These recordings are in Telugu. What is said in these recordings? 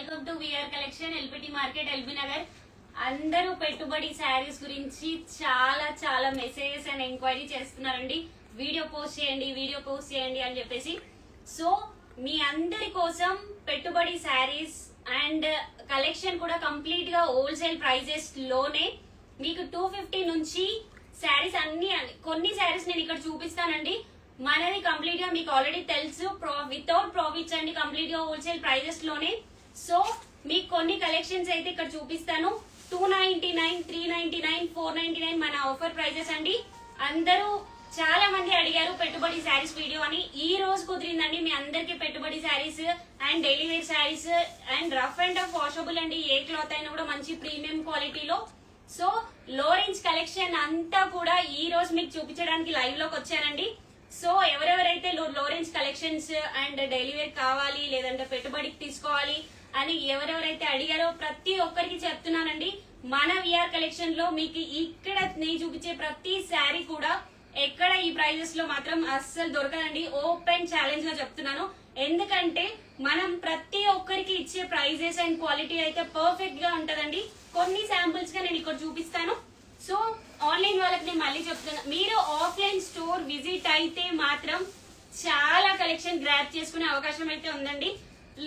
Welcome to VR collection LPT market LB Nagar. అందరూ పెట్టుబడి శారీస్ గురించి చాలా చాలా మెసేజెస్ అండ్ ఎంక్వైరీ చేస్తున్నారండి. వీడియో పోస్ట్ చేయండి అని చెప్పేసి. సో మీ అందరి కోసం పెట్టుబడి శారీస్ అండ్ కలెక్షన్ కూడా కంప్లీట్ గా హోల్సేల్ ప్రైజెస్ లోనే మీకు 250 నుంచి శారీస్ కొన్ని శారీస్ నేను ఇక్కడ చూపిస్తానండి. మనది కంప్లీట్ గా మీకు ఆల్రెడీ తెలుసు, వితౌట్ ప్రాఫిట్స్ అండి, కంప్లీట్ గా హోల్సేల్ ప్రైజెస్ లోనే. సో మీకు కొన్ని కలెక్షన్స్ అయితే ఇక్కడ చూపిస్తాను. 299, 399, 499 మన ఆఫర్ ప్రైజెస్ అండి. అందరూ చాలా మంది అడిగారు పెట్టుబడి శారీస్ వీడియో అని. ఈ రోజు కుదిరిందండి మీ అందరికి పెట్టుబడి saris and daily wear saris and rough and tough washable అండి. ఏ క్లాత్ అయినా కూడా మంచి ప్రీమియం క్వాలిటీలో. సో లో రేంజ్ కలెక్షన్ అంతా కూడా ఈ రోజు మీకు చూపించడానికి లైవ్ లోకి వచ్చానండి. సో ఎవరెవరైతే low range collections and daily wear కావాలి లేదంటే పెట్టుబడికి తీసుకోవాలి అని ఎవరెవరైతే అడిగారో ప్రతి ఒక్కరికి చెప్తున్నానండి. మన విఆర్ కలెక్షన్ లో మీకు ఇక్కడ నేను చూపించే ప్రతి శారీ కూడా ఎక్కడ ఈ ప్రైజెస్ లో మాత్రం అస్సలు దొరకదండి. ఓపెన్ ఛాలెంజ్ గా చెప్తున్నాను. ఎందుకంటే మనం ప్రతి ఒక్కరికి ఇచ్చే ప్రైజెస్ అండ్ క్వాలిటీ అయితే పర్ఫెక్ట్ గా ఉంటదండి. కొన్ని శాంపుల్స్ గా నేను ఇక్కడ చూపిస్తాను. సో ఆన్లైన్ వాళ్ళకి నేను మళ్ళీ చెప్తున్నా, మీరు ఆఫ్లైన్ స్టోర్ విజిట్ అయితే మాత్రం చాలా కలెక్షన్ గ్రాప్ చేసుకునే అవకాశం అయితే ఉందండి.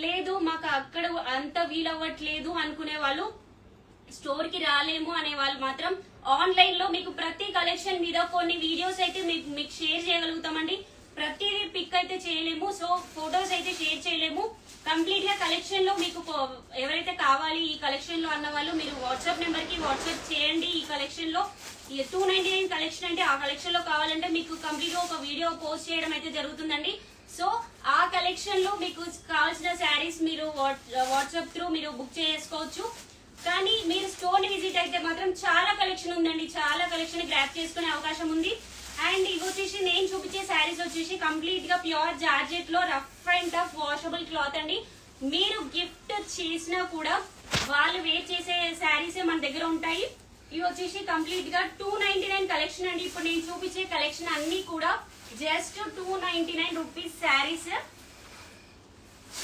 లేదు మాకు అక్కడ అంత వీలవ్వట్లేదు అనుకునే వాళ్ళు, స్టోర్ కి రాలేము అనే వాళ్ళు మాత్రం ఆన్లైన్ లో మీకు ప్రతి కలెక్షన్ మీద కొన్ని వీడియోస్ అయితే మీకు షేర్ చేయగలుగుతామండి. ప్రతిదీ పిక్ అయితే చేయలేము, సో ఫొటోస్ అయితే షేర్ చేయలేము. కంప్లీట్ గా కలెక్షన్ లో మీకు ఎవరైతే కావాలి ఈ కలెక్షన్ లో అన్న వాళ్ళు మీరు వాట్సాప్ నెంబర్ కి వాట్సాప్ చేయండి. ఈ కలెక్షన్ లో 299 కలెక్షన్ అంటే ఆ కలెక్షన్ లో కావాలంటే మీకు కంప్లీట్ గా ఒక వీడియో పోస్ట్ చేయడం అయితే జరుగుతుందండి. సో ఆ కలెక్షన్ లో మీకు కావాల్సిన శారీస్ మీరు వాట్సాప్ త్రూ మీరు బుక్ చేసుకోవచ్చు. కానీ మీరు స్టోర్ ని విజిట్ అయితే మాత్రం చాలా కలెక్షన్ ఉందండి. చాలా కలెక్షన్ గ్రాప్ చేసుకునే అవకాశం ఉంది. అండ్ ఇవి వచ్చేసి నేను చూపించే శారీస్ వచ్చేసి కంప్లీట్ గా ప్యూర్ జార్జెట్ లో rough and tough washable cloth అండి. మీరు గిఫ్ట్ చేసినా కూడా వాళ్ళు వేర్ చేసే శారీసే మన దగ్గర ఉంటాయి. ఇవి వచ్చేసి కంప్లీట్ గా 299 కలెక్షన్ అండి. ఇప్పుడు నేను చూపించే కలెక్షన్ అన్ని కూడా జస్ట్ 299 రూపీస్ శారీస్.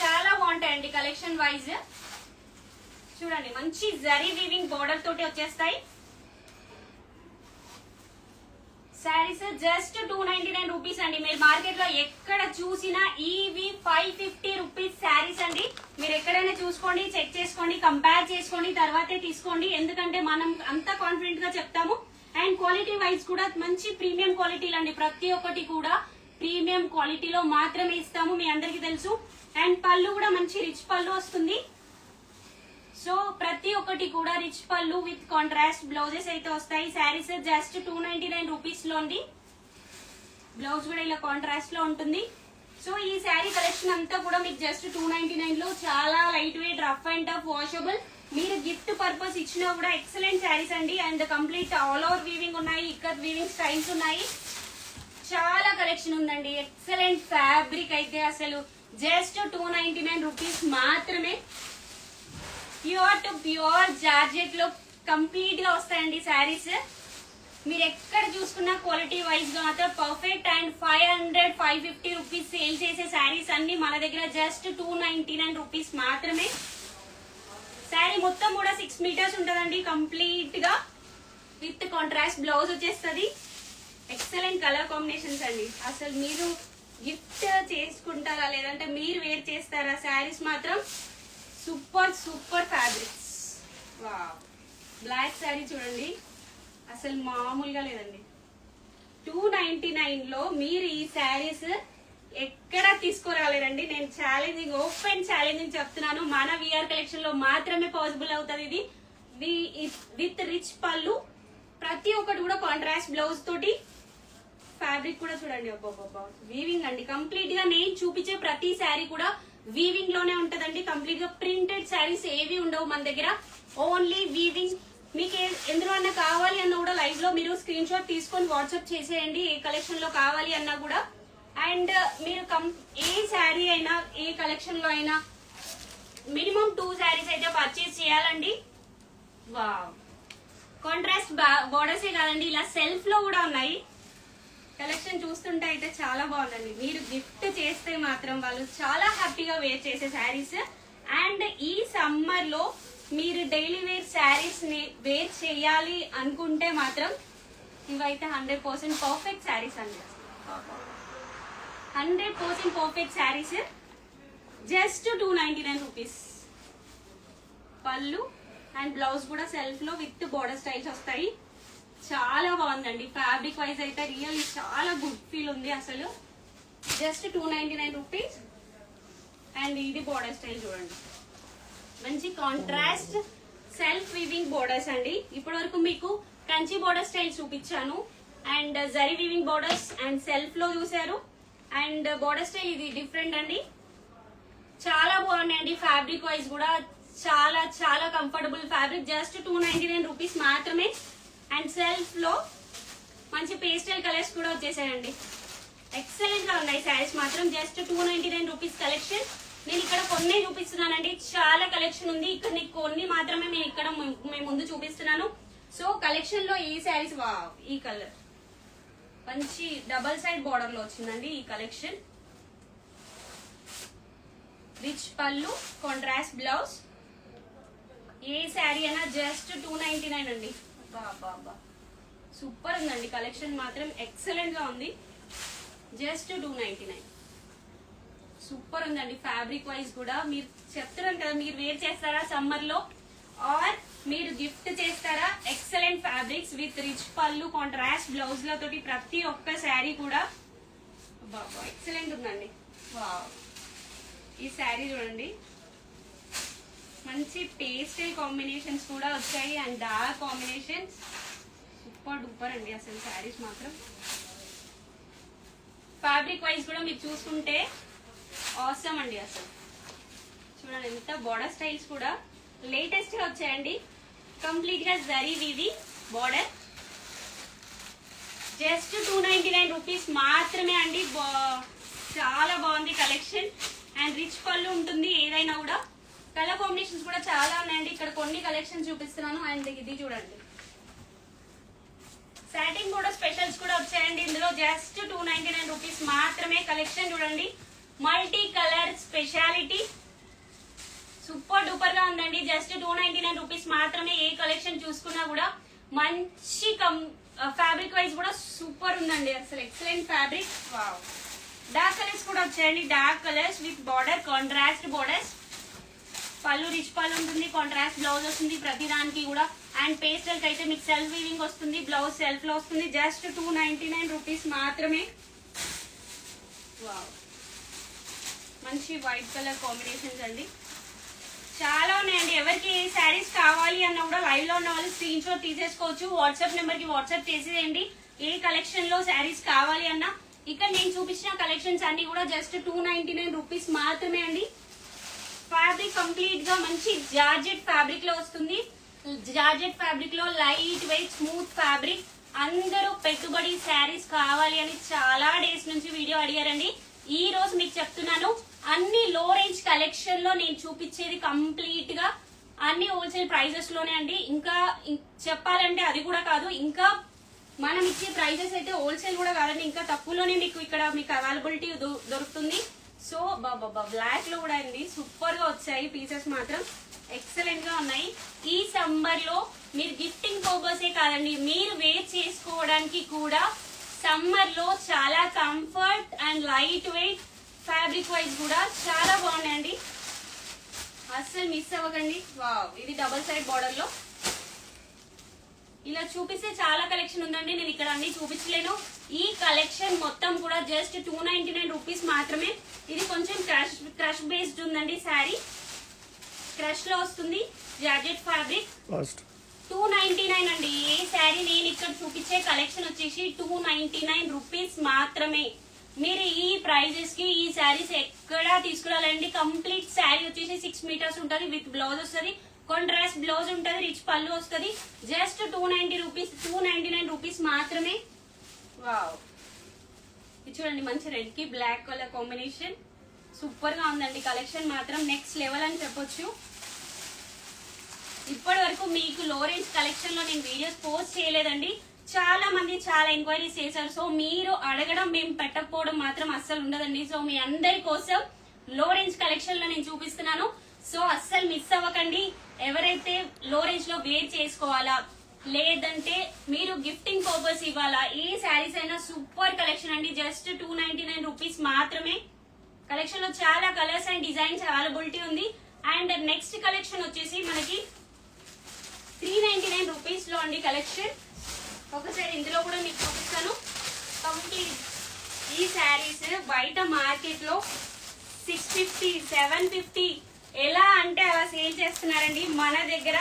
చాలా బాగుంటాయండి కలెక్షన్ వైజ్. చూడండి మంచి జరీ వీవింగ్ బోర్డర్ తోటి వచ్చేస్తాయి శారీస్. జస్ట్ 299 రూపీస్ అండి. మీరు మార్కెట్ లో ఎక్కడ చూసినా ఇవి 550 రూపీస్ శారీస్ అండి. మీరు ఎక్కడైనా చూసుకోండి, చెక్ చేసుకోండి, కంపేర్ చేసుకోండి, తర్వాతే తీసుకోండి. ఎందుకంటే మనం అంత కాన్ఫిడెంట్ గా చెప్తాము. అండ్ క్వాలిటీ వైజ్ కూడా మంచి ప్రీమియం క్వాలిటీలు అండి. ప్రతి ఒక్కటి కూడా ప్రీమియం క్వాలిటీలో మాత్రమే ఇస్తాము, మీ అందరికి తెలుసు. అండ్ పళ్ళు కూడా మంచి రిచ్ పళ్ళు వస్తుంది. సో ప్రతి ఒక్కటి కూడా రిచ్ పళ్ళు విత్ కాంట్రాస్ట్ బ్లౌజెస్ అయితే వస్తాయి. శారీస్ జస్ట్ 299 రూపీస్ లో ఉంది. బ్లౌజ్ కూడా ఇలా కాంట్రాస్ట్ లో ఉంటుంది. సో ఈ శారీ కలెక్షన్ అంతా కూడా మీకు జస్ట్ 299 లో చాలా light weight rough and tough washable. మీరు గిఫ్ట్ పర్పస్ ఇచ్చినా కూడా ఎక్సలెంట్ శారీస్ అండి. And complete all over weaving ఉన్నాయి, ఇక్కత్ వీవింగ్ స్టైల్స్ ఉన్నాయి. చాలా కలెక్షన్ ఉందండి. ఎక్సలెంట్ ఫ్యాబ్రిక్ అయితే అసలు జస్ట్ 299 రూపీస్ మాత్రమే. ప్యూర్ టు ప్యూర్ జార్జెట్ లో కంప్లీట్ గా వస్తాయండి శారీస్. మీరు ఎక్కడ చూసుకున్నా క్వాలిటీ వైజ్ గా మాత్రం పర్ఫెక్ట్. అండ్ 500, 550 రూపీస్ సేల్ చేసే శారీస్ అన్ని మన దగ్గర జస్ట్ 299 రూపీస్ మాత్రమే. శారీ మొత్తం కూడా 6 మీటర్స్ ఉంటదండి. కంప్లీట్ గా విత్ కాంట్రాస్ట్ బ్లౌజ్ వచ్చేస్తుంది. ఎక్సలెంట్ కలర్ కాంబినేషన్స్ అండి. అసలు మీరు గిఫ్ట్ చేసుకుంటారా లేదంటే మీరు వేర్ చేస్తారా శారీస్ మాత్రం super super fabrics. Wow, black sari చూడండి అసలు మామూలుగా లేదండి. 299 లో మీరు ఈ శారీస్ ఎక్కడ తీసుకురాలేరండి. నేను ఛాలెంజింగ్, ఓపెన్ ఛాలెంజింగ్ చెప్తున్నాను. మన విఆర్ కలెక్షన్ లో మాత్రమే పాసిబుల్ అవుతుంది ఇది. విత్ రిచ్ పళ్ళు, ప్రతి ఒక్కటి కూడా కాంట్రాస్ట్ బ్లౌజ్ తోటి. ఫ్యాబ్రిక్ కూడా చూడండి, అబ్బా వీవింగ్ అండి. కంప్లీట్ గా నేను చూపించే ప్రతి శారీ కూడా వీవింగ్ లోనే ఉంటదండి. కంప్లీట్ గా ప్రింటెడ్ శారీస్ ఏవి ఉండవు మన దగ్గర, ఓన్లీ వీవింగ్. మీకు ఎందులో అన్నా కావాలి అన్నా కూడా లైవ్ లో మీరు స్క్రీన్ షాట్ తీసుకొని వాట్సాప్ చేసేయండి ఏ కలెక్షన్ లో కావాలి అన్నా కూడా. అండ్ మీరు ఏ శారీ అయినా ఏ కలెక్షన్ లో అయినా మినిమం 2 శారీస్ అయితే పర్చేస్ చేయాలండి. వావ్, కాంట్రాస్ట్ బోర్డర్సే కాదండి, ఇలా సెల్ఫ్ లో కూడా ఉన్నాయి. కలెక్షన్ చూస్తుంటే అయితే చాలా బాగుందండి. మీరు గిఫ్ట్ చేస్తే మాత్రం వాళ్ళు చాలా హ్యాపీగా వేర్ చేసే శారీస్. అండ్ ఈ సమ్మర్ లో మీరు డైలీ వేర్ శారీస్ వేర్ చేయాలి అనుకుంటే మాత్రం ఇవైతే 100% పర్ఫెక్ట్ శారీస్ అండి. 100% పర్ఫెక్ట్ శారీస్. Just 299 rupees. పళ్ళు అండ్ బ్లౌజ్ కూడా సెల్ఫ్ లో విత్ బోర్డర్ స్టైల్స్ వస్తాయి. చాలా బాగుందండి. ఫ్యాబ్రిక్ వైజ్ అయితే రియల్లీ చాలా గుడ్ ఫీల్ ఉంది అసలు. Just 299 rupees. అండ్ ఇది బోర్డర్ స్టైల్ చూడండి, మంచి కాంట్రాస్ట్ సెల్ఫ్ వీవింగ్ బోర్డర్స్ అండి. ఇప్పటి వరకు మీకు కంచి బోర్డర్ స్టైల్ చూపించాను, and zari weaving borders and self లో చూసారు. అండ్ బోర్డర్ స్టైల్ ఇది డిఫరెంట్ అండి, చాలా బాగున్నాయండి. ఫ్యాబ్రిక్ వైజ్ కూడా చాలా చాలా కంఫర్టబుల్ ఫ్యాబ్రిక్. జస్ట్ 299 రూపీస్ మాత్రమే. అండ్ సెల్ఫ్ లో మంచి పేస్టల్ కలర్స్ కూడా వచ్చేసాయండి. ఎక్సలెంట్ గా ఉన్నాయి శారీస్ మాత్రం. Just 299 rupees collection. నేను ఇక్కడ కొన్ని చూపిస్తున్నానండి, చాలా కలెక్షన్ ఉంది. ఇక్కడ నీకు కొన్ని మాత్రమే నేను ఇక్కడ మేము ముందు చూపిస్తున్నాను. సో కలెక్షన్ లో ఈ శారీస్, ఈ కలర్ మంచి డబల్ సైడ్ బోర్డర్ లో వచ్చిందండి ఈ కలెక్షన్. రిచ్ పళ్ళు, కాంట్రాస్ట్ బ్లౌజ్. ఏ శారీ అయినా జస్ట్ 299 అండి. బాబా సూపర్ ఉందండి కలెక్షన్ మాత్రం, ఎక్సలెంట్ గా ఉంది. జస్ట్ 299. సూపర్ ఉందండి. ఫ్యాబ్రిక్ వైజ్ కూడా మీరు చెప్తున్నాను కదా, మీరు వేర్ చేస్తారా సమ్మర్ లో ఆర్ మీరు గిఫ్ట్ చేస్తారా? ఎక్సలెంట్ ఫ్యాబ్రిక్స్ విత్ రిచ్ పళ్ళు, కాంట్రాస్ట్ బ్లౌజ్ లతోటి ప్రతి ఒక్క శారీ కూడా ఎక్సలెంట్ ఉందండి. వావ్, ఈ శారీ చూడండి, మంచి పేస్టల్ కాంబినేషన్స్ కూడా వచ్చాయి and dark combinations. Super duper అండి అసలు శారీస్ మాత్రం. ఫ్యాబ్రిక్ వైజ్ కూడా మీరు చూసుకుంటే ఆసమ్ అండి అసలు. చూడండి ఎంత బోర్డర్ స్టైల్స్ కూడా లేటెస్ట్ గా వచ్చాయండి. కంప్లీట్ గా జరీ వీవి బోర్డర్. జస్ట్ 299 రూపీస్ మాత్రమే అండి. చాలా బాగుంది కలెక్షన్. అండ్ రిచ్ పళ్ళు ఉంటుంది ఏదైనా కూడా. కలర్ కాంబినేషన్స్ కూడా చాలా ఉన్నాయండి. ఇక్కడ కొన్ని కలెక్షన్ చూపిస్తున్నాను. అండ్ ఇది చూడండి, సాటిన్ కూడా స్పెషల్స్ కూడా వచ్చాయండి ఇందులో. జస్ట్ 299 రూపీస్ మాత్రమే కలెక్షన్. చూడండి, multi colour speciality super duper గా ఉందండి. జస్ట్ 299 రూపీస్ మాత్రమే. ఏ కలెక్షన్ చూసుకున్నా కూడా మంచి ఫ్యాబ్రిక్ వైజ్ కూడా సూపర్ ఉందండి అసలు. Excellent fabric. Wow, dark colours కూడా వచ్చాయండి. Dark colours with border, contrast borders. పళ్ళు రిచ్ పళ్ళు ఉంటుంది, కాంట్రాస్ట్ బ్లౌజ్ వస్తుంది ప్రతి దానికి కూడా. అండ్ పేస్టల్ కి అయితే మీకు సెల్ఫ్ వీవింగ్ వస్తుంది, బ్లౌజ్ సెల్ఫ్ లో వస్తుంది. జస్ట్ 299 రూపీస్ మాత్రమే. వావ్, మంచి వైట్ కలర్ కాంబినేషన్స్ అండి. చాలా ఉన్నాయండి. ఎవరికి ఏ శారీస్ కావాలి అన్నా కూడా లైవ్ లో ఉన్న వాళ్ళు స్క్రీన్ షాట్ తీసేసుకోవచ్చు. వాట్సాప్ నెంబర్ కి వాట్సాప్ చేసేయండి. ఏ కలెక్షన్ లో శారీస్ కావాలి అన్నా. ఇక్కడ నేను చూపించిన కలెక్షన్స్ అన్ని కూడా జస్ట్ 299 రూపీస్ మాత్రమే అండి. ఫ్యాబ్రిక్ కంప్లీట్ గా మంచి జార్జెట్ ఫ్యాబ్రిక్ లో వస్తుంది. జార్జెట్ ఫ్యాబ్రిక్ లో లైట్ వెయిట్ స్మూత్ ఫ్యాబ్రిక్. అందరూ పెట్టుబడి శారీస్ కావాలి అని చాలా డేస్ నుంచి వీడియో అడిగారండి. ఈ రోజు మీకు చెప్తున్నాను, అన్ని లో రేంజ్ కలెక్షన్ లో నేను చూపించేది కంప్లీట్ గా అన్ని హోల్సేల్ ప్రైజెస్ లోనే అండి. ఇంకా చెప్పాలంటే అది కూడా కాదు, ఇంకా మనం ఇచ్చే ప్రైజెస్ అయితే హోల్సేల్ కూడా కాదండి, ఇంకా తక్కువలోనే మీకు ఇక్కడ మీకు అవైలబిలిటీ దొరుకుతుంది. సో బాబా బ్లాక్ లో కూడా అండి సూపర్ గా వచ్చాయి పీసెస్ మాత్రం. ఎక్సలెంట్ గా ఉన్నాయి. ఈ సమ్మర్ లో మీరు గిఫ్టింగ్ పర్పసే కాదండి, మీరు వేర్ చేసుకోవడానికి కూడా సమ్మర్ లో చాలా comfort and light weight fabric wise కూడా చాలా బాగున్నాయండి. అస్సలు మిస్ అవ్వకండి. వావ్, ఇది డబుల్ సైడ్ బార్డర్ లో ఇలా చూపిస్తే చాలా కలెక్షన్ ఉందండి. నేను ఇక్కడ అన్ని చూపించలేను. ఈ కలెక్షన్ మొత్తం కూడా జస్ట్ 299 రూపీస్ మాత్రమే. ఇది కొంచెం క్రష్ బేస్డ్ ఉందండి శారీ. క్రష్ లో వస్తుంది జార్జెట్ ఫ్యాబ్రిక్. 299 అండి. ఏ శారీ నేను ఇక్కడ చూపించే కలెక్షన్ వచ్చేసి 299 రూపీస్ మాత్రమే. మీరు ఈ ప్రైజెస్ కి ఈ శారీస్ ఎక్కడా తీసుకురాలండి. కంప్లీట్ శారీ వచ్చేసి 6 మీటర్స్ ఉంటుంది, విత్ బ్లౌజ్ వస్తుంది, కాంట్రాస్ట్ బ్లౌజ్ ఉంటుంది, రిచ్ పళ్ళు వస్తుంది. జస్ట్ 299 రూపీస్ మాత్రమే. వావ్, ఇది చూడండి, మంచి రెడ్ కి బ్లాక్ కలర్ కాంబినేషన్ సూపర్ గా ఉందండి. కలెక్షన్ మాత్రం నెక్స్ట్ లెవెల్ అని చెప్పొచ్చు. ఇప్పటి వరకు మీకు లో రేంజ్ కలెక్షన్ లో నేను వీడియోస్ పోస్ట్ చేయలేదండి. చాలా మంది చాలా ఎంక్వైరీస్ చేశారు. సో మీరు అడగడం మేము పెట్టకపోవడం మాత్రం అస్సలు ఉండదండి. సో మీ అందరి కోసం లో రేంజ్ కలెక్షన్ లో నేను చూపిస్తున్నాను. సో అస్సలు మిస్ అవ్వకండి. ఎవరైతే లో రేంజ్ లో వేర్ చేసుకోవాలా లేదంటే మీరు గిఫ్టింగ్ పర్పస్ ఇవ్వాలా, ఏ శారీస్ అయినా సూపర్ కలెక్షన్ అండి. జస్ట్ 299 రూపీస్ మాత్రమే. కలెక్షన్ లో చాలా కలర్స్ అండ్ డిజైన్స్ అవైలబిలిటీ ఉంది. అండ్ నెక్స్ట్ కలెక్షన్ వచ్చేసి మనకి 399 రూపీస్ లో అండి కలెక్షన్. ఒకసారి ఇందులో కూడా మీకు చూపిస్తాను కంప్లీట్. ఈ శారీస్ బయట మార్కెట్ లో 650 750 ఎలా అంటే అలా సేల్ చేస్తున్నారండి. మన దగ్గర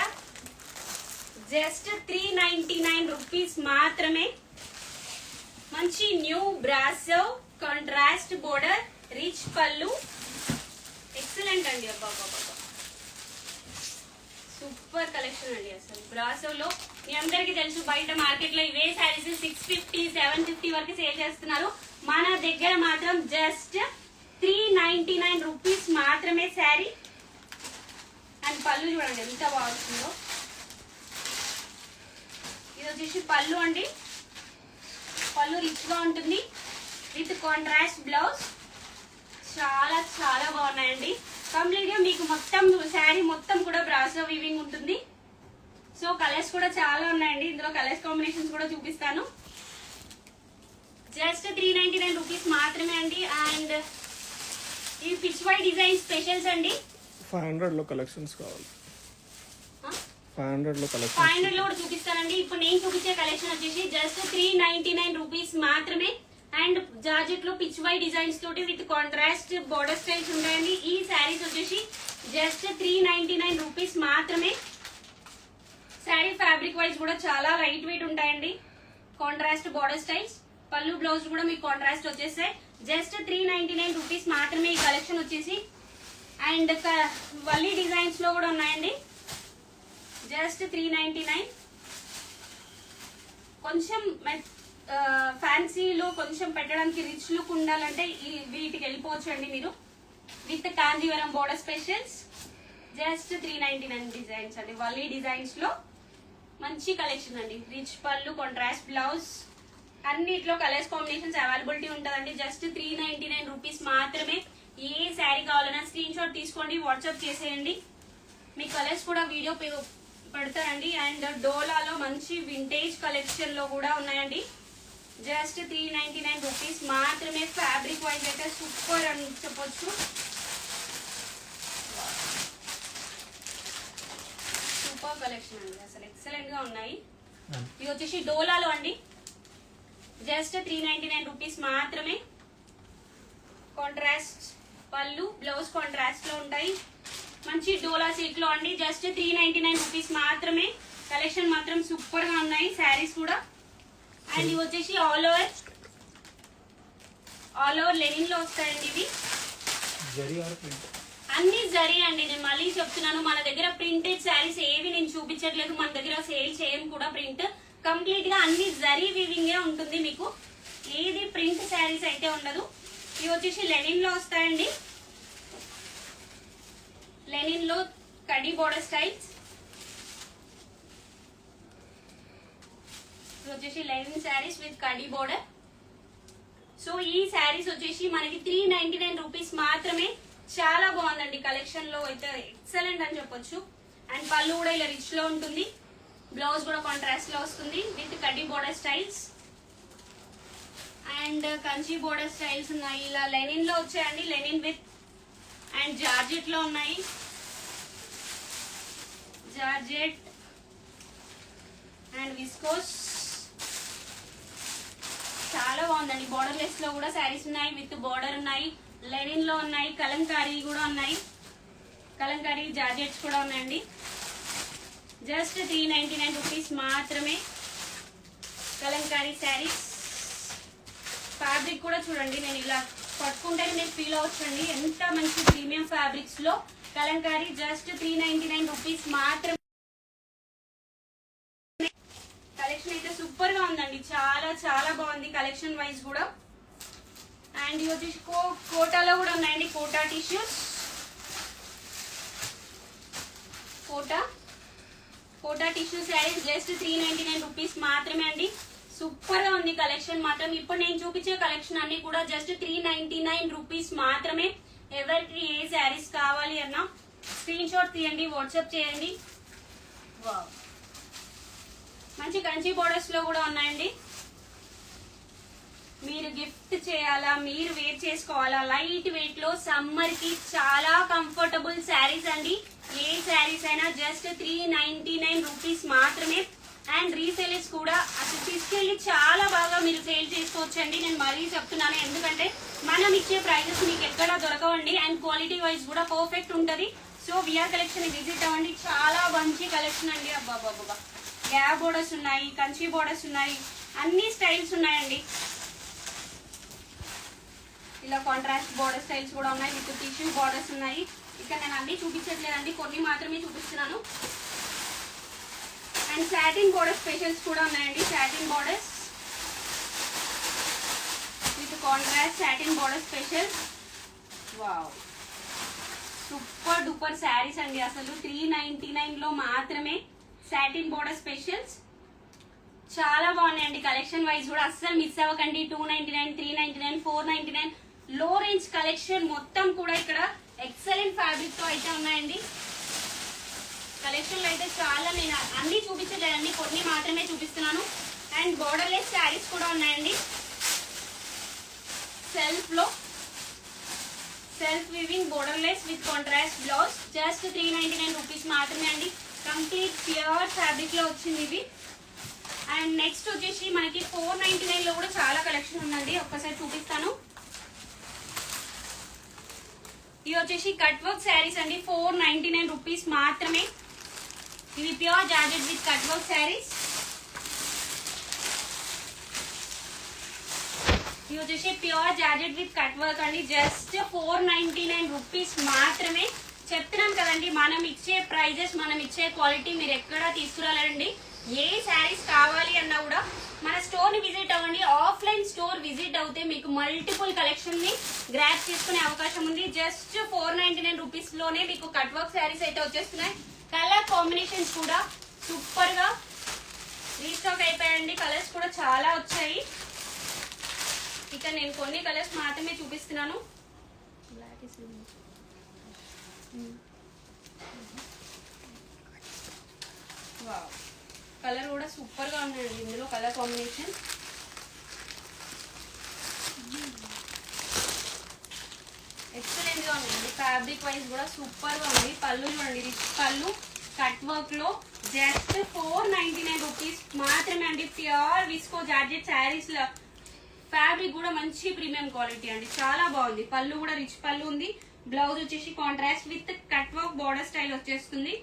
జస్ట్ 399 రూపీస్ మాత్రమే. మంచి new brasso contrast border rich పళ్ళు, ఎక్సలెంట్ అండి. అబ్బా సూపర్ కలెక్షన్ అండి. అసలు బ్రాసోలో మీ అందరికి తెలుసు బయట మార్కెట్ లో ఇవే శారీస్ 650 750 వరకు సేల్ చేస్తున్నారు. మన దగ్గర మాత్రం జస్ట్ 399 రూపీస్ మాత్రమే శారీ. అండ్ పళ్ళు చూడండి ఎంత బాగుంటుందో. ఇది వచ్చేసి పళ్ళు అండి. పళ్ళు రిచ్ గా ఉంటుంది విత్ కాంట్రాస్ట్ బ్లౌజ్. చాలా చాలా బాగున్నాయండి. కంప్లీట్ గా మీకు మొత్తం శారీ మొత్తం కూడా బ్రాసో వీవింగ్ ఉంటుంది. సో కలర్స్ కూడా చాలా ఉన్నాయండి. ఇందులో కలర్స్ కాంబినేషన్స్ కూడా చూపిస్తాను. జస్ట్ 399 రూపీస్ మాత్రమే అండి. అండ్ ఈ పిచ్ వై డిజైన్ స్పెషల్స్ అండి. 500 లో కలెక్షన్స్ కావాలి. 500 లో కలెక్షన్ 500 లో కూడా చూపిస్తానండి. ఇప్పుడు నేను చూపించే కలెక్షన్ వచ్చేసి జస్ట్ 399 రూపీస్ మాత్రమే. అండ్ జార్జెట్ లో పిచ్ వై డిజైన్స్ తోటి విత్ కాంట్రాస్ట్ బోర్డర్ స్టైల్స్ ఉంటాయండి. ఈ శారీస్ వచ్చేసి జస్ట్ 399 రూపీస్ మాత్రమే. శారీ ఫ్యాబ్రిక్ వైజ్ కూడా చాలా లైట్ వెయిట్ ఉంటాయండి. కాంట్రాస్ట్ బోర్డర్ స్టైల్స్, పళ్ళు బ్లౌజ్ కూడా మీకు కాంట్రాస్ట్ వచ్చేసాయి. జస్ట్ 399 రూపీస్ మాత్రమే ఈ కలెక్షన్ వచ్చేసి. అండ్ వల్లీ డిజైన్స్ లో కూడా ఉన్నాయండి. జస్ట్ 399. కొంచెం ఫ్యాన్సీలో కొంచెం పెట్టడానికి రిచ్ లుక్ ఉండాలంటే వీటికి వెళ్ళిపోవచ్చు అండి మీరు. With Kanjeevaram border specials. Just 399 designs అండి. వల్లీ డిజైన్స్ లో మంచి కలెక్షన్ అండి. రిచ్ పళ్ళు, కాంట్రాస్ట్ బ్లౌజ్, అన్నిట్లో కలర్స్ కాంబినేషన్స్ అవైలబిలిటీ ఉంటుందండి. జస్ట్ 399 రూపీస్ మాత్రమే. ఏ శారీ కావాలన్నా స్క్రీన్ షాట్ తీసుకోండి, వాట్సాప్ చేసేయండి. మీ కలర్స్ కూడా వీడియో పెడతారండి. అండ్ డోలాలో మంచి వింటేజ్ కలెక్షన్ లో కూడా ఉన్నాయండి. జస్ట్ 399 రూపీస్ మాత్రమే. ఫ్యాబ్రిక్ వైజ్ అయితే సూపర్ అని చెప్పొచ్చు. సూపర్ కలెక్షన్ అండి. అసలు ఎక్సలెంట్ గా ఉన్నాయి. ఇది వచ్చేసి డోలాలో అండి. జస్ట్ 399 రూపీస్ మాత్రమే. కాంట్రాస్ట్ పళ్ళు, బ్లౌజ్ కాంట్రాస్ట్ లో ఉంటాయి. మంచి డోలా సిల్క్ లో అండి. జస్ట్ 399 రూపీస్ మాత్రమే. కలెక్షన్ మాత్రం సూపర్ గా ఉన్నాయి శారీస్ కూడా. అండ్ ఇవి వచ్చేసి ఆల్ ఓవర్ లెనిన్ లో వస్తాయండి. ఇవి అన్ని జరీ అండి. నేను మళ్ళీ చెప్తున్నాను, మన దగ్గర ప్రింటెడ్ శారీస్ ఏవి నేను చూపించట్లేదు. మన దగ్గర సేల్ చేయం కూడా. ప్రింట్ కంప్లీట్ గా అన్ని జరీ వీవింగే ఉంటుంది. మీకు ఏది ప్రింట్ శారీస్ అయితే ఉండదు. ఇవి వచ్చేసి లెనిన్ లో వస్తాయండి. లెనిన్ లో కడి బోర్డర్ స్టైల్స్. ఇది వచ్చేసి Lenin saris with kadhi border. So ఈ శారీస్ వచ్చేసి మనకి 399 రూపీస్ మాత్రమే. చాలా బాగుందండి. కలెక్షన్ లో అయితే ఎక్సలెంట్ అని చెప్పొచ్చు. అండ్ పళ్ళు కూడా ఇలా రిచ్ లో ఉంటుంది. బ్లౌజ్ కూడా కాంట్రాస్ట్ లో వస్తుంది విత్ కడ్డీ border styles. And Kanchi border styles ఉన్నాయి. ఇలా లెనిన్ లో వచ్చాయండి. లెనిన్ విత్ అండ్ జార్జెట్ లో ఉన్నాయి. Georgette and viscose. చాలా బాగుందండి. బోర్డర్ లెస్ లో కూడా శారీస్ ఉన్నాయి. విత్ బోర్డర్ ఉన్నాయి. లెనిన్ లో ఉన్నాయి. కలంకారీ కూడా ఉన్నాయి. కలంకారీ జార్జెట్స్ కూడా ఉన్నాయండి. జస్ట్ 399 రూపీస్ మాత్రమే. కలంకారీ శారీస్. ఫ్యాబ్రిక్ కూడా చూడండి. నేను ఇలా పట్టుకుంటే మీరు ఫీల్ అవచ్చండి ఎంత మంచి ప్రీమియం ఫ్యాబ్రిక్స్ లో కలంకారీ. జస్ట్ 399 రూపీస్ మాత్రమే. కలెక్షన్ అయితే సూపర్ గా ఉందండి. చాలా చాలా బాగుంది కలెక్షన్ వైజ్ కూడా. అండ్ ఇవి వచ్చేసి కోటాలో కూడా ఉన్నాయండి. Kota tissues. Kota tissue saris just 399 rupees మాత్రమే అండి. సూపర్ గా ఉంది కలెక్షన్ మాత్రం. ఇప్పుడు నేను చూపించే కలెక్షన్ అన్ని కూడా జస్ట్ 399 రూపీస్ మాత్రమే. ఎవరికి ఏ శారీస్ కావాలి అన్నా స్క్రీన్ షాట్ తీయండి, వాట్సాప్ చేయండి. వావ్, మంచి కంచి బోర్డర్స్ లో కూడా ఉన్నాయండి. మీరు గిఫ్ట్ చేయాలా, మీరు వేర్ చేసుకోవాలా, లైట్ వెయిట్ లో సమ్మర్ కి చాలా కంఫర్టబుల్ శారీస్ అండి. ఏ శారీస్ అయినా జస్ట్ 399 రూపీస్ మాత్రమే. అండ్ రీసేలర్స్ కూడా అసలు తీసుకెళ్లి చాలా బాగా మీరు సేల్ చేసుకోవచ్చండి. నేను మరీ చెప్తున్నాను, ఎందుకంటే మనం ఇచ్చే ప్రైజెస్ మీకు ఎక్కడా దొరకవండి. అండ్ క్వాలిటీ వైజ్ కూడా పర్ఫెక్ట్ ఉంటది. సో విఆర్ కలెక్షన్ విజిట్ అవ్వండి, చాలా మంచి కలెక్షన్ అండి. అబ్బాబాబా, గ్యాప్ బోర్డర్స్ ఉన్నాయి, కంచి బోర్డర్స్ ఉన్నాయి, అన్ని స్టైల్స్ ఉన్నాయండి. ఇలా కాంట్రాస్ట్ బోర్డర్ స్టైల్స్ కూడా ఉన్నాయి, విత్ టిష్యూ బోర్డర్స్ ఉన్నాయి. ఇక్కడ నేను అన్ని చూపించట్లేదండి, కొన్ని మాత్రమే చూపిస్తున్నాను. అండ్ సాటిన్ బోర్డర్ స్పెషల్స్ కూడా ఉన్నాయండి. Satin borders with contrast satin border special. Wow, super duper saris అండి. అసలు 399 లో మాత్రమే సాటిన్ బోర్డర్ స్పెషల్స్. చాలా బాగున్నాయండి. కలెక్షన్ వైజ్ కూడా అస్సలు మిస్ అవ్వకండి. 299, 399, 499 లో రేంజ్ కలెక్షన్ మొత్తం కూడా ఇక్కడ ఎక్సలెంట్ ఫ్యాబ్రిక్ తో అయితే ఉన్నాయండి. కలెక్షన్లు అయితే చాలా, నేను అన్ని చూపించలేదండి, కొన్ని మాత్రమే చూపిస్తున్నాను. అండ్ బోర్డర్లెస్ శారీస్ కూడా ఉన్నాయండి. Self weaving borderless with contrast blouse, just 399 rupees మాత్రమే అండి. కంప్లీట్ ప్యూర్ ఫ్యాబ్రిక్ లో వచ్చింది ఇది. అండ్ నెక్స్ట్ వచ్చేసి మనకి 499 లో కూడా చాలా కలెక్షన్ ఉందండి, ఒక్కసారి చూపిస్తాను. ఇవి వచ్చేసి కట్ వర్క్ శారీస్ అండి, 499 రూపీస్ మాత్రమే. ఇవి pure georgette with cut work saris. ఇవి వచ్చేసి pure georgette with cut work అండి, జస్ట్ 499 రూపీస్ మాత్రమే. చెప్తున్నాం కదండి, మనం ఇచ్చే ప్రైజెస్, మనం ఇచ్చే క్వాలిటీ మీరు ఎక్కడా తీసుకురాలండి. ఏ శారీస్ కావాలి అన్నా కూడా మన స్టోర్ ని విజిట్ అవ్వండి. ఆఫ్లైన్ స్టోర్ విజిట్ అవుతే మీకు మల్టిపుల్ కలెక్షన్ ని గ్రాప్ చేసుకునే అవకాశం ఉంది. జస్ట్ 499 రూపీస్ లోనే మీకు కట్ వర్క్ శారీస్ అయితే వచ్చేస్తున్నాయి. కలర్ కాంబినేషన్స్ కూడా సూపర్ గా రీస్టాక్ అయిపోయాయండి. కలర్స్ కూడా చాలా వచ్చాయి. ఇక నేను కొన్ని కలర్స్ మాత్రమే చూపిస్తున్నాను. వావ్, కలర్ కూడా సూపర్ గా ఉన్నాయండి. ఇందులో కలర్ కాంబినేషన్ ఎక్సలెంట్ గా ఉందండి. ఫ్యాబ్రిక్ వైజ్ కూడా సూపర్ గా ఉంది. పళ్ళు చూడండి, రిచ్ పళ్ళు, కట్ వర్క్ లో జస్ట్ 499 రూపీస్ మాత్రమే అండి. ప్యూర్ విస్కో జార్జెట్ శారీస్ లో ఫ్యాబ్రిక్ కూడా మంచి ప్రీమియం క్వాలిటీ అండి, చాలా బాగుంది. పళ్ళు కూడా రిచ్ పళ్ళు ఉంది. బ్లౌజ్ వచ్చేసి contrast with cut work border style వచ్చేస్తుంది.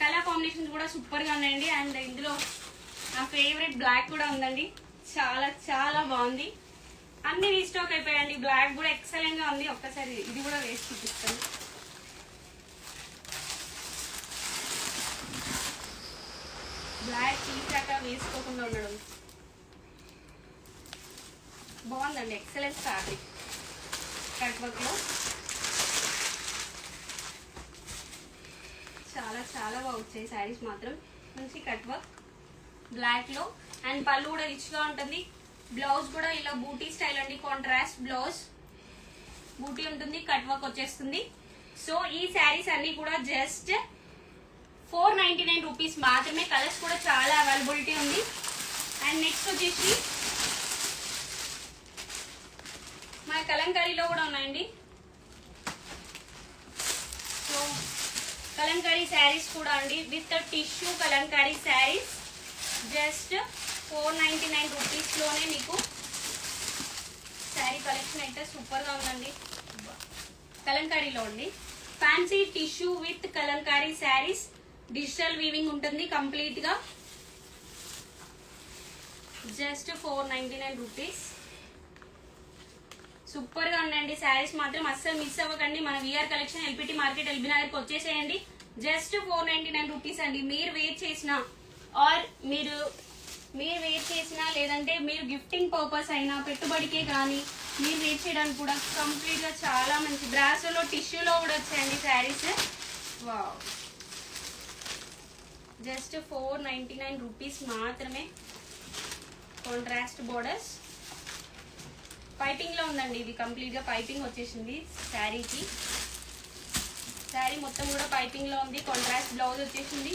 కలర్ కాంబినేషన్స్ కూడా సూపర్ గా ఉన్నాయండి. అండ్ ఇందులో నా ఫేవరెట్ బ్లాక్ కూడా ఉందండి, చాలా చాలా బాగుంది. అన్ని రీస్టాక్ అయిపోయాయండి. బ్లాక్ కూడా ఎక్సలెంట్ గా ఉంది. ఒక్కసారి ఇది కూడా వేసి చూపిస్తాను. బ్లాక్ తీసాక వేసుకోకుండా ఉండడం బాగుందండి. ఎక్సలెంట్ ఫ్యాబ్రిక్ కట్ వర్క్ లో చాలా చాలా బాగా వచ్చాయి శారీస్ మాత్రం. మంచి కట్ వర్క్ బ్లాక్ లో. అండ్ పళ్ళు కూడా రిచ్ గా ఉంటుంది. బ్లౌజ్ కూడా ఇలా బూటీ స్టైల్ అండి, కాంట్రాస్ట్ బ్లౌజ్, బూటీ ఉంటుంది, కట్ వర్క్ వచ్చేస్తుంది. సో ఈ శారీస్ అన్ని కూడా జస్ట్ 499 రూపీస్ మాత్రమే. కలర్స్ కూడా చాలా అవైలబిలిటీ ఉంది. అండ్ నెక్స్ట్ వచ్చేసి మన కలంకారీలో కూడా ఉన్నాయండి. సో కలంకారీ శారీస్ కూడా అండి, with tissue Kalamkari saris just 499 rupees లోనే మీకు శారీ కలెక్షన్ అయితే సూపర్ గా ఉందండి. కలంకారీలో అండి, fancy tissue with Kalamkari saris, digital weaving ఉంటుంది కంప్లీట్ గా, జస్ట్ 499 రూపీస్. సూపర్ గా ఉన్నాయండి శారీస్ మాత్రం, అస్సలు మిస్ అవ్వకండి. మన VR collection LPT market LB నగర్కి వచ్చేసేయండి. జస్ట్ 499 రూపీస్ అండి. మీరు వెయిట్ చేసిన ఆర్ మీరు వెయిట్ చేసినా, లేదంటే మీరు గిఫ్టింగ్ పర్పస్ అయినా, పెట్టుబడికే కానీ మీరు వెయిట్ చేయడానికి కూడా కంప్లీట్ గా చాలా మంచి బ్రాసోలో టిష్యూలో కూడా వచ్చాయండి శారీస్. వావ్, జస్ట్ 499 రూపీస్ మాత్రమే. కాంట్రాస్ట్ బోర్డర్స్, పైపింగ్ లో ఉందండి. ఇది కంప్లీట్ గా పైపింగ్ వచ్చేసింది శారీకి. శారీ మొత్తం కూడా పైపింగ్ లో ఉంది. కాంట్రాస్ట్ బ్లౌజ్ వచ్చేసింది.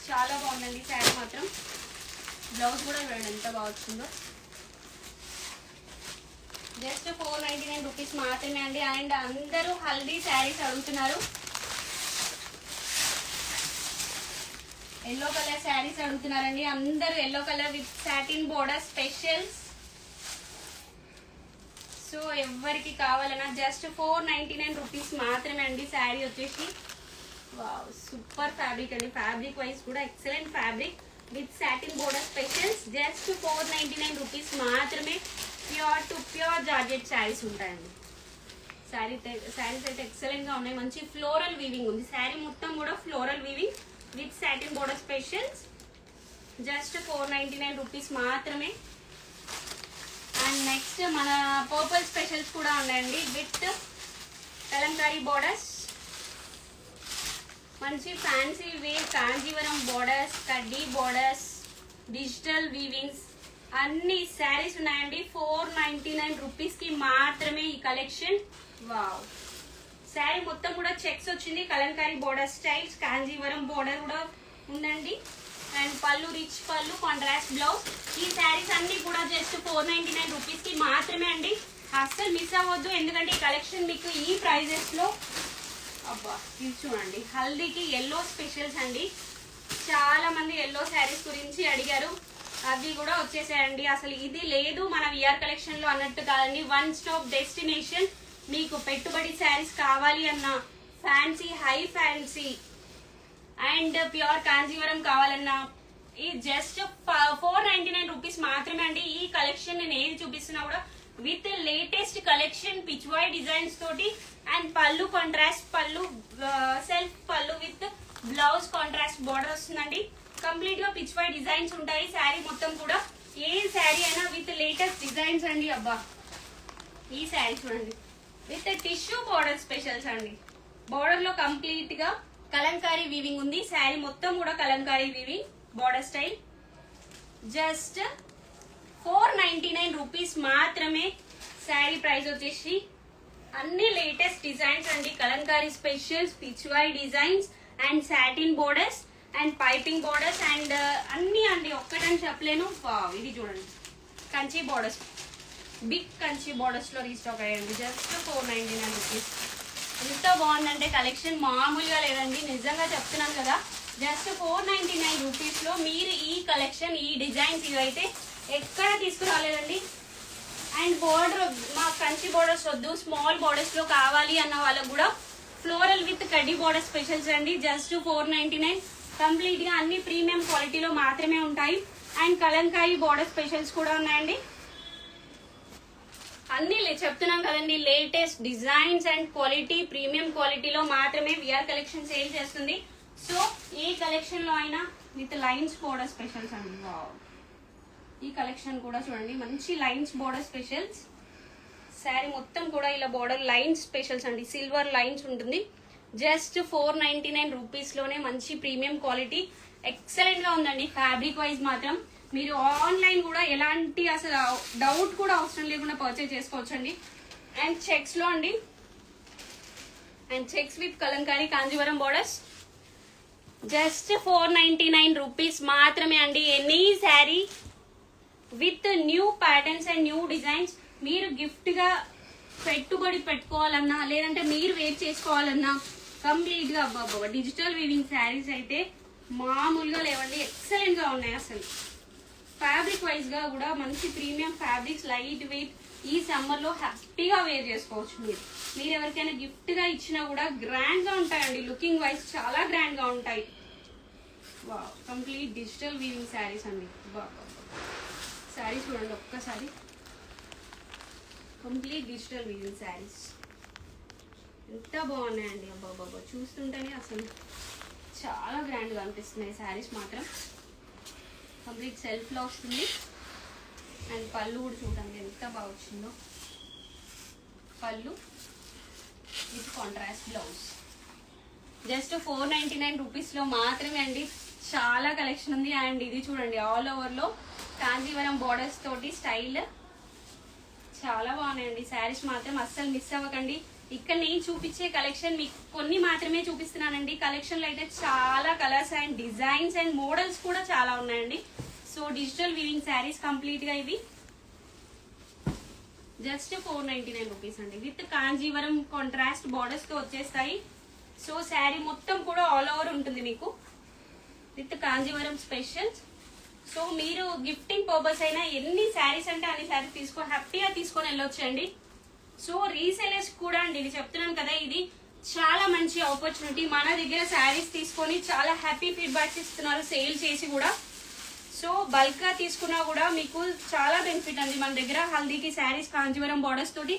చాలా బాగుందండి శారీ మాత్రం. బ్లౌజ్ కూడా చూడండి ఎంత బాగా వచ్చిందో. జస్ట్ 499 రూపీస్ మాత్రమే అండి. అండ్ అందరూ హల్దీ శారీస్ అడుగుతున్నారు. ఎల్లో కలర్ శారీస్ అడుగుతున్నారండి అందరూ. Yellow colour with satin border specials. So ఎవరికి కావాలన్నా జస్ట్ 499 రూపీస్ మాత్రమే అండి. శారీ వచ్చేసి వావ్ సూపర్ ఫ్యాబ్రిక్ అండి. ఫ్యాబ్రిక్ వైజ్ కూడా excellent fabric with satin border specials. Just 499 rupees మాత్రమే. Pure to pure georgette saris ఉంటాయండి. శారీస్ అయితే ఎక్సలెంట్ గా ఉన్నాయి. మంచి ఫ్లోరల్ వీవింగ్ ఉంది. శారీ మొత్తం కూడా floral weaving with satin border specials. Just 499 rupees మాత్రమే. అండ్ నెక్స్ట్ మన పర్పుల్ స్పెషల్స్ కూడా ఉన్నాయండి విత్ కలంకారీ బోర్డర్స్. మంచి ఫ్యాన్సీ వేర్ కాంజీవరం బోర్డర్స్, కడ్డీ బోర్డర్స్, డిజిటల్ వీవింగ్స్ అన్ని శారీస్ ఉన్నాయండి. 499 రూపీస్ కి మాత్రమే ఈ కలెక్షన్. వావ్ శారీ మొత్తం కూడా చెక్స్ వచ్చింది. Kalamkari border styles, Kanjeevaram border కూడా ఉందండి. అండ్ పళ్ళు రిచ్ పళ్ళు, కాంట్రాస్ట్ బ్లౌజ్. ఈ శారీస్ అన్ని కూడా జస్ట్ 499 రూపీస్ కి మాత్రమే అండి. అస్సలు మిస్ అవ్వద్దు. ఎందుకంటే ఈ కలెక్షన్ మీకు ఈ ప్రైజెస్ లో అబ్బా ఇది చూడండి. హల్దీకి ఎల్లో స్పెషల్స్ అండి. చాలా మంది ఎల్లో శారీస్ గురించి అడిగారు. అవి కూడా వచ్చేసాయండి. అసలు ఇది లేదు మన విఆర్ కలెక్షన్ లో అన్నట్టు కాదండి. One stop destination. మీకు పెట్టుబడి శారీస్ కావాలి అన్నా, fancy high fancy and pure Kanjeevaram కావాలన్నా ఈ జస్ట్ 499 రూపీస్ మాత్రమే అండి. ఈ కలెక్షన్ నేను ఏది చూపిస్తున్నా కూడా with latest collection Pichwai designs తోటి. అండ్ పళ్ళు కాంట్రాస్ట్ పళ్ళు, సెల్ఫ్ పళ్ళు విత్ బ్లౌజ్ కాంట్రాస్ట్ బోర్డర్ వస్తుందండి. కంప్లీట్ గా పిచ్వాయ్ డిజైన్స్ ఉంటాయి. శారీ మొత్తం కూడా ఏ శారీ అయినా విత్ లేటెస్ట్ డిజైన్స్ అండి. అబ్బా ఈ శారీ చూడండి విత్ టిష్యూ బోర్డర్ స్పెషల్స్ అండి. బోర్డర్ లో కంప్లీట్ గా కలంకారీ వీవింగ్ ఉంది. శారీ మొత్తం కూడా Kalamkari weaving border style. Just 499 rupees మాత్రమే. శారీ ప్రైస్ వచ్చేసి అన్ని లేటెస్ట్ డిజైన్స్ అండి. Kalamkari specials, Pichwai designs and satin borders and piping borders and అన్ని అండి. ఒక్కటని చెప్పలేను. ఇది చూడండి Kanchi borders, big Kanchi borders లో రీస్టాక్ అయ్యండి. Just 499 rupees. ఎంత బాగుందంటే కలెక్షన్ మామూలుగా లేదండి. నిజంగా చెప్తున్నాను కదా. జస్ట్ 499 రూపీస్ లో మీరు ఈ కలెక్షన్, ఈ డిజైన్స్ ఇవైతే ఎక్కడ తీసుకురాలేదండి. అండ్ బోర్డర్ మా కంచి బోర్డర్స్ వద్దు, స్మాల్ బోర్డర్స్ లో కావాలి అన్న వాళ్ళకు కూడా ఫ్లోరల్ విత్ కడ్డీ బోర్డర్ స్పెషల్స్ అండి. జస్ట్ 499. కంప్లీట్ గా అన్ని ప్రీమియం క్వాలిటీలో మాత్రమే ఉంటాయి. అండ్ కలంకారీ బోర్డర్ స్పెషల్స్ కూడా ఉన్నాయండి. అన్ని చెప్తున్నాం కదండి, latest designs and quality, premium క్వాలిటీలో మాత్రమే విఆర్ కలెక్షన్ సేల్ చేస్తుంది. సో ఏ కలెక్షన్ లో అయినా విత్ లైన్స్ బోర్డర్ స్పెషల్స్ అండి. వావ్ ఈ కలెక్షన్ కూడా చూడండి మంచి లైన్స్ బోర్డర్ స్పెషల్స్. శారీ మొత్తం కూడా ఇలా బోర్డర్ లైన్స్ స్పెషల్స్ అండి. సిల్వర్ లైన్స్ ఉంటుంది. జస్ట్ 499 రూపీస్ లోనే మంచి ప్రీమియం క్వాలిటీ ఎక్సలెంట్ గా ఉందండి. ఫ్యాబ్రిక్ వైజ్ మాత్రం మీరు ఆన్లైన్ కూడా ఎలాంటి అసలు డౌట్ కూడా అవసరం లేకుండా పర్చేజ్ చేసుకోవచ్చు అండి. అండ్ చెక్స్ లో అండి. And checks with Kalamkari Kanjeevaram borders. Just 499 rupees మాత్రమే అండి. Any sari with new patterns and new designs. మీరు గిఫ్ట్ గా పెట్టుబడి పెట్టుకోవాలన్నా, లేదంటే మీరు వేర్ చేసుకోవాలన్నా కంప్లీట్ గా అబ్బా డిజిటల్ వీవింగ్ శారీస్ అయితే మామూలుగా లేవండి. ఎక్సలెంట్ గా ఉన్నాయి. అసలు ఫ్యాబ్రిక్ వైజ్ గా కూడా మంచి ప్రీమియం ఫ్యాబ్రిక్స్, లైట్ వెయిట్. ఈ సమ్మర్ లో హ్యాపీగా వేర్ చేసుకోవచ్చు. మీరు ఎవరికైనా గిఫ్ట్ గా ఇచ్చినా కూడా గ్రాండ్ గా ఉంటాయండి. లుకింగ్ వైజ్ చాలా గ్రాండ్ గా ఉంటాయి. Wow complete digital weaving saris అండి. శారీస్ చూడండి ఒక్కసారి. కంప్లీట్ డిజిటల్ వీవింగ్ శారీస్ ఎంత బాగున్నాయండి. అబ్బాబ్బా చూస్తుంటేనే అసలు చాలా గ్రాండ్ గా అనిపిస్తున్నాయి శారీస్ మాత్రం. కంప్లీట్ సెల్ఫ్ లో వస్తుంది. అండ్ పళ్ళు కూడా చూడండి ఎంత బాగా వచ్చిందో. పళ్ళు with contrast blouse. Just 499 rupees లో మాత్రమే అండి. చాలా కలెక్షన్ ఉంది. అండ్ ఇది చూడండి ఆల్ ఓవర్ లో కాంజీవరం బోర్డర్స్ తోటి స్టైల్ చాలా బాగున్నాయండి. శారీస్ మాత్రం అస్సలు మిస్ అవ్వకండి. ఇక్కడ నేను చూపించే కలెక్షన్ మీకు కొన్ని మాత్రమే చూపిస్తున్నానండి. కలెక్షన్ లో అయితే చాలా colours and designs and models కూడా చాలా ఉన్నాయండి. So digital weaving saris complete గా ఇవి జస్ట్ 499 రూపీస్ అండి. విత్ కాంజీవరం కాంట్రాస్ట్ బార్డర్స్ తో వచ్చేస్తాయి. సో శారీ మొత్తం కూడా ఆల్ ఓవర్ ఉంటుంది మీకు విత్ కాంజీవరం స్పెషల్. సో మీరు గిఫ్టింగ్ పర్పస్ అయినా ఎన్ని శారీస్ అంటే అన్ని శారీస్ హ్యాపీగా తీసుకొని వెళ్ళొచ్చండి. సో రీసేలర్స్ కూడా అండి ఇది చెప్తున్నాను కదా, ఇది చాలా మంచి ఆపర్చునిటీ. మన దగ్గర శారీస్ తీసుకొని చాలా హ్యాపీ ఫీడ్బ్యాక్స్ ఇస్తున్నారు సేల్ చేసి కూడా. సో బల్క్ గా తీసుకున్నా కూడా మీకు చాలా బెనిఫిట్ అండి. మన దగ్గర హల్దీకి శారీస్ కాంజీవరం బార్డర్స్ తోటి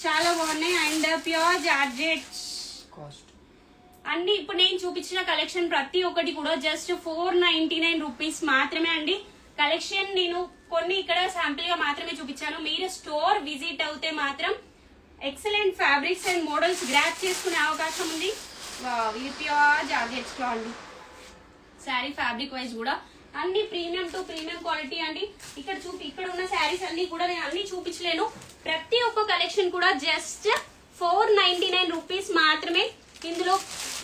చాలా బాగున్నాయి అండ్ ప్యూర్ జార్జెట్ అన్ని. ఇప్పుడు నేను చూపించిన కలెక్షన్ ప్రతి ఒక్కటి కూడా జస్ట్ 499 రూపీస్ మాత్రమే అండి. కలెక్షన్ నేను కొన్ని ఇక్కడ శాంపిల్ గా మాత్రమే చూపించాను. మీరు స్టోర్ విజిట్ అవుతే మాత్రం excellent fabrics and models grab చేసుకునే అవకాశం ఉంది. ఇది ప్యూర్ జార్జెట్స్ లో అండి. శారీ ఫ్యాబ్రిక్ వైజ్ కూడా అన్ని ప్రీమియం టు ప్రీమియం క్వాలిటీ అండి. ఇక్కడ ఉన్న శారీస్ అన్ని కూడా నేను అన్ని చూపించలేను. ప్రతి ఒక్క కలెక్షన్ కూడా జస్ట్ 499 రూపీస్ మాత్రమే. ఇందులో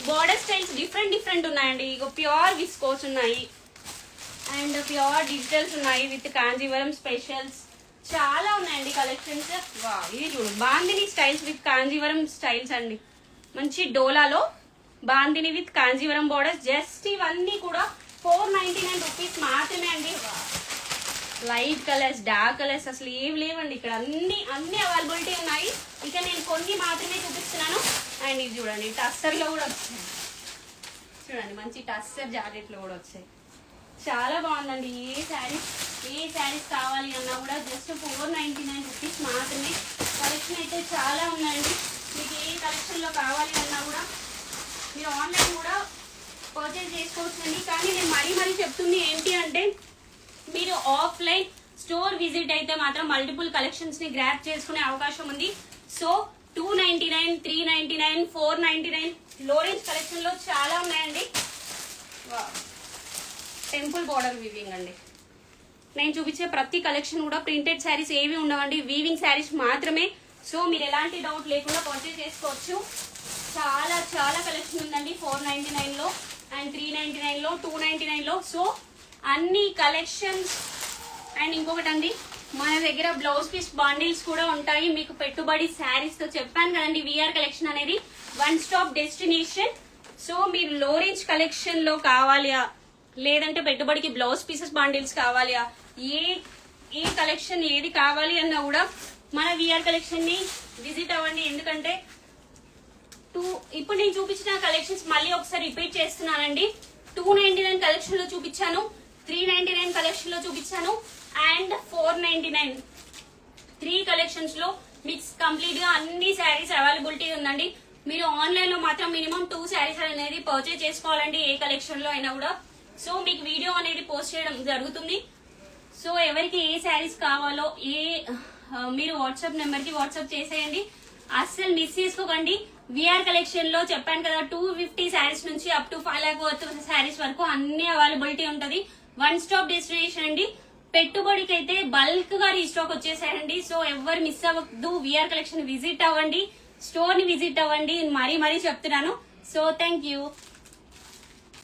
బార్డర్ స్టైల్స్ డిఫరెంట్ ఉన్నాయండి. ఇక ప్యూర్ విస్కోస్ ఉన్నాయి అండ్ ప్యూర్ డిజిటల్స్ ఉన్నాయి విత్ కాంజీవరం స్పెషల్స్ చాలా ఉన్నాయండి కలెక్షన్స్. ఇది చూడు Bandhani styles with Kanjeevaram styles అండి. మంచి డోలాలో Bandhani with Kanjeevaram borders. Just ఇవన్నీ కూడా 499 రూపీస్ మాత్రమే అండి. లైట్ కలర్స్ డార్క్ కలర్స్ అసలు ఏవి లేవండి ఇక్కడ, అన్ని అవైలబిలిటీ ఉన్నాయి. ఇక నేను కొన్ని మాత్రమే చూపిస్తున్నాను. అండ్ ఇది చూడండి టస్సర్ లో కూడా వచ్చాయి. చూడండి మంచి టస్సర్ జాకెట్ లో కూడా వచ్చాయి. చాలా బాగుందండి. ఏ శారీస్ కావాలి అన్నా కూడా జస్ట్ 499 రూపీస్ మాత్రమే. కలెక్షన్ అయితే చాలా ఉన్నాయండి. మీకు ఏ కలెక్షన్ లో కావాలి అన్నా కూడా మీరు ఆన్లైన్ కూడా పర్చేజ్ చేసుకోవచ్చండి. కానీ నేను మరీ చెప్తుంది ఏంటి అంటే మీరు ఆఫ్లైన్ స్టోర్ విజిట్ అయితే మాత్రం మల్టిపుల్ కలెక్షన్స్ ని గ్రాప్ చేసుకునే అవకాశం ఉంది. సో 299, 399, 499 లో రేంజ్ కలెక్షన్ లో చాలా ఉన్నాయండి. టెంపుల్ బార్డర్ వీవింగ్ అండి. నేను చూపించే ప్రతి కలెక్షన్ కూడా ప్రింటెడ్ శారీస్ ఏవి ఉండవండి, వీవింగ్ శారీస్ మాత్రమే. సో మీరు ఎలాంటి డౌట్ లేకుండా పర్చేజ్ చేసుకోవచ్చు. చాలా కలెక్షన్ ఉందండి 499 లో అండ్ 399 లో 299 లో. సో అన్ని కలెక్షన్స్. అండ్ ఇంకొకటి అండి మన దగ్గర బ్లౌజ్ పీస్ బాండిల్స్ కూడా ఉంటాయి. మీకు పెట్టుబడి శారీస్ తో చెప్పాను కదండి, విఆర్ కలెక్షన్ అనేది వన్ స్టాప్ డెస్టినేషన్. సో మీరు లో రేంజ్ కలెక్షన్ లో కావాలియా లేదంటే పెట్టుబడికి బ్లౌజ్ పీసెస్ బాండిల్స్ కావాలియా, ఏ కలెక్షన్ ఏది కావాలి అన్నా కూడా మన విఆర్ కలెక్షన్ ని విజిట్ అవ్వండి. ఎందుకంటే ఇప్పుడు నేను చూపించిన కలెక్షన్స్ మళ్ళీ ఒకసారి రిపీట్ చేస్తున్నానండి. 299 కలెక్షన్ లో చూపించాను, 399 కలెక్షన్ లో చూపించాను అండ్ 499 3 కలెక్షన్స్ లో మిక్స్ కంప్లీట్ గా అన్ని శారీస్ అవైలబిలిటీ ఉందండి. మీరు ఆన్లైన్ లో మాత్రం మినిమం 2 శారీస్ అనేది పర్చేజ్ చేసుకోవాలండి ఏ కలెక్షన్ లో అయినా కూడా. సో మీకు వీడియో అనేది పోస్ట్ చేయడం జరుగుతుంది. సో ఎవరికి ఏ శారీస్ కావాలో మీరు వాట్సాప్ నెంబర్ కి వాట్సాప్ చేసేయండి. అస్సలు మిస్ చేసుకోకండి. విఆర్ కలెక్షన్ లో చెప్పాను కదా 250 శారీస్ నుంచి up to 5 lakh worth saris వరకు అన్ని అవైలబిలిటీ ఉంటది. వన్ స్టాప్ డెస్టినేషన్ అండి. పెట్టుబడికి అయితే బల్క్ గా రీస్టాక్ వచ్చేసాయండి. సో ఎవరు మిస్ అవ్వద్దు. విఆర్ కలెక్షన్ విజిట్ అవ్వండి, స్టోర్ ని విజిట్ అవ్వండి. మరీ చెప్తున్నాను. So thank you.